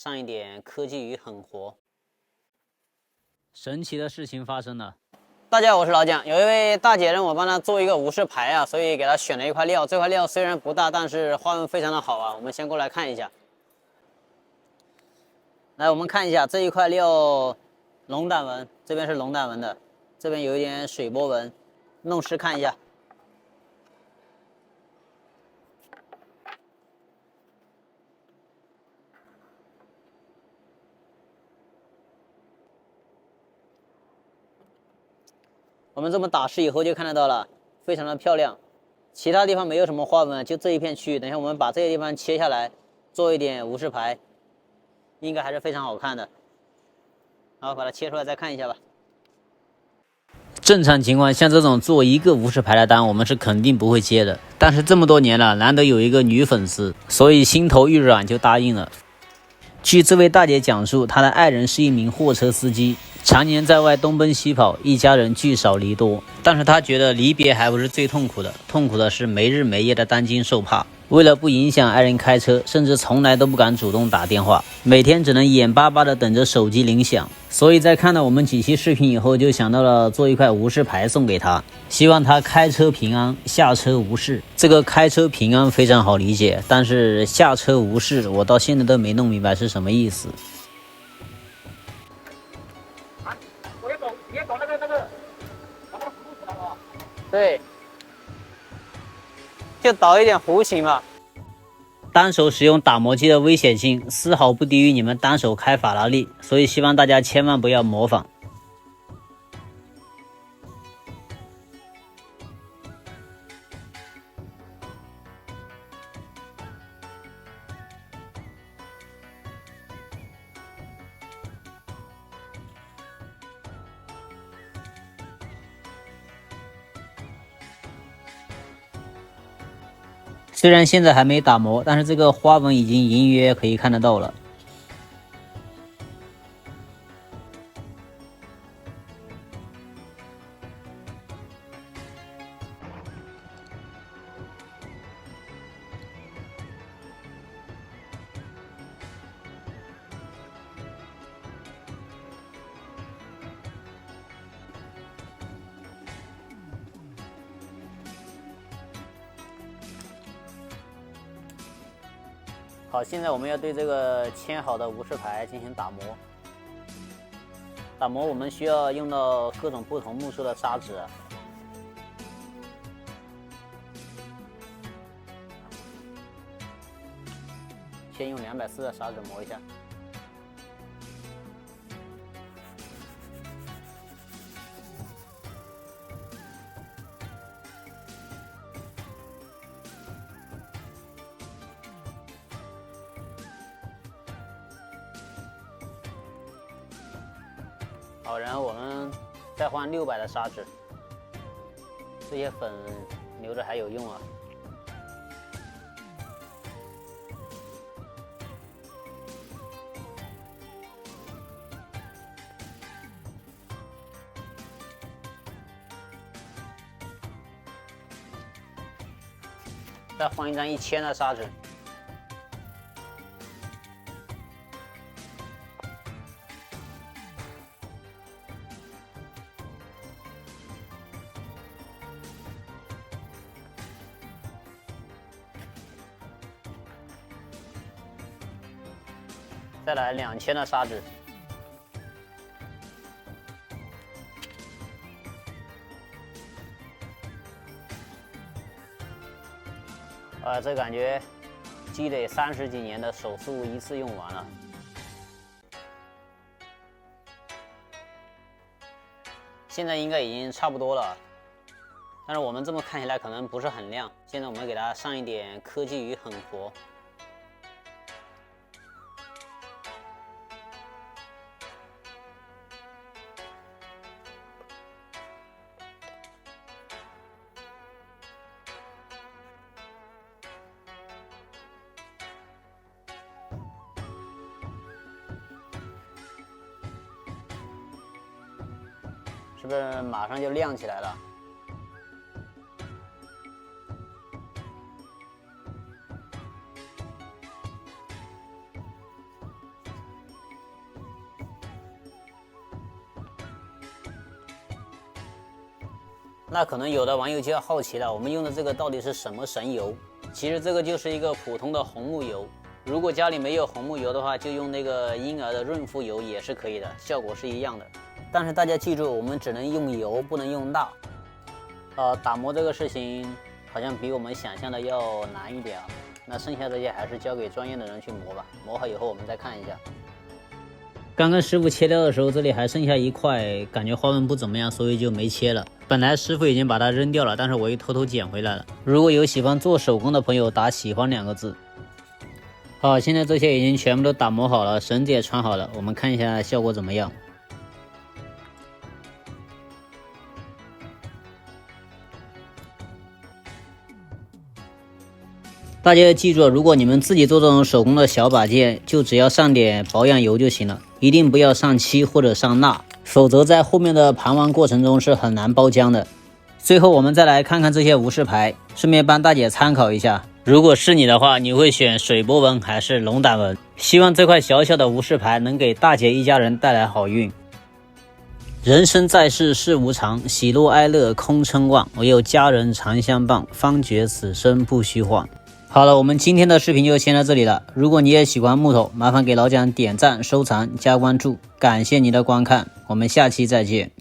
上一点科技与狠活。神奇的事情发生了。大家好，我是老蒋。有一位大姐让我帮她做一个无事牌啊，所以给她选了一块料。这块料虽然不大，但是花纹非常的好啊。我们先过来看一下。来，我们看一下这一块料，龙胆纹，这边是龙胆纹的，这边有一点水波纹，弄湿看一下。我们这么打湿以后就看得到了，非常的漂亮。其他地方没有什么花纹，就这一片区域。等一下我们把这些地方切下来，做一点无事牌，应该还是非常好看的。好，把它切出来再看一下吧。正常情况，像这种做一个无事牌的单，我们是肯定不会接的。但是这么多年了，难得有一个女粉丝，所以心头一软就答应了。据这位大姐讲述，她的爱人是一名货车司机，常年在外东奔西跑，一家人聚少离多。但是她觉得离别还不是最痛苦的，痛苦的是没日没夜的担惊受怕。为了不影响爱人开车，甚至从来都不敢主动打电话，每天只能眼巴巴的等着手机铃响。所以在看到我们几期视频以后，就想到了做一块无事牌送给他，希望他开车平安，下车无事。这个开车平安非常好理解，但是下车无事，我到现在都没弄明白是什么意思。对，就导一点弧形嘛。单手使用打磨机的危险性丝毫不低于你们单手开法拉利，所以希望大家千万不要模仿。虽然现在还没打磨，但是这个花纹已经隐约可以看得到了。好，现在我们要对这个切好的无事牌进行打磨。打磨我们需要用到各种不同目数的砂纸。先用240的砂纸磨一下。好，然后我们再换600的砂纸，这些粉留着还有用啊。再换一张1000的砂纸。再来2000的砂纸。这感觉积累30几年的手速一次用完了。现在应该已经差不多了，但是我们这么看起来可能不是很亮。现在我们给它上一点科技与狠活。是不是马上就亮起来了？那可能有的网友就要好奇了，我们用的这个到底是什么神油？其实这个就是一个普通的红木油。如果家里没有红木油的话，就用那个婴儿的润肤油也是可以的，效果是一样的。但是大家记住，我们只能用油，不能用蜡。打磨这个事情好像比我们想象的要难一点啊。那剩下这些还是交给专业的人去磨吧，磨好以后我们再看一下。刚刚师傅切掉的时候，这里还剩下一块，感觉花纹不怎么样，所以就没切了。本来师傅已经把它扔掉了，但是我又偷偷捡回来了。如果有喜欢做手工的朋友，打喜欢2个字。好，现在这些已经全部都打磨好了，绳子也穿好了，我们看一下效果怎么样。大家要记住，如果你们自己做这种手工的小把件，就只要上点保养油就行了，一定不要上漆或者上蜡，否则在后面的盘玩过程中是很难包浆的。最后我们再来看看这些无饰牌，顺便帮大姐参考一下，如果是你的话，你会选水波纹还是龙胆纹？希望这块小小的无饰牌能给大姐一家人带来好运。人生在世事无常，喜怒哀乐空称望，唯有家人常相伴，方觉此生不虚晃。好了，我们今天的视频就先到这里了。如果你也喜欢木头，麻烦给老蒋点赞、收藏、加关注，感谢你的观看，我们下期再见。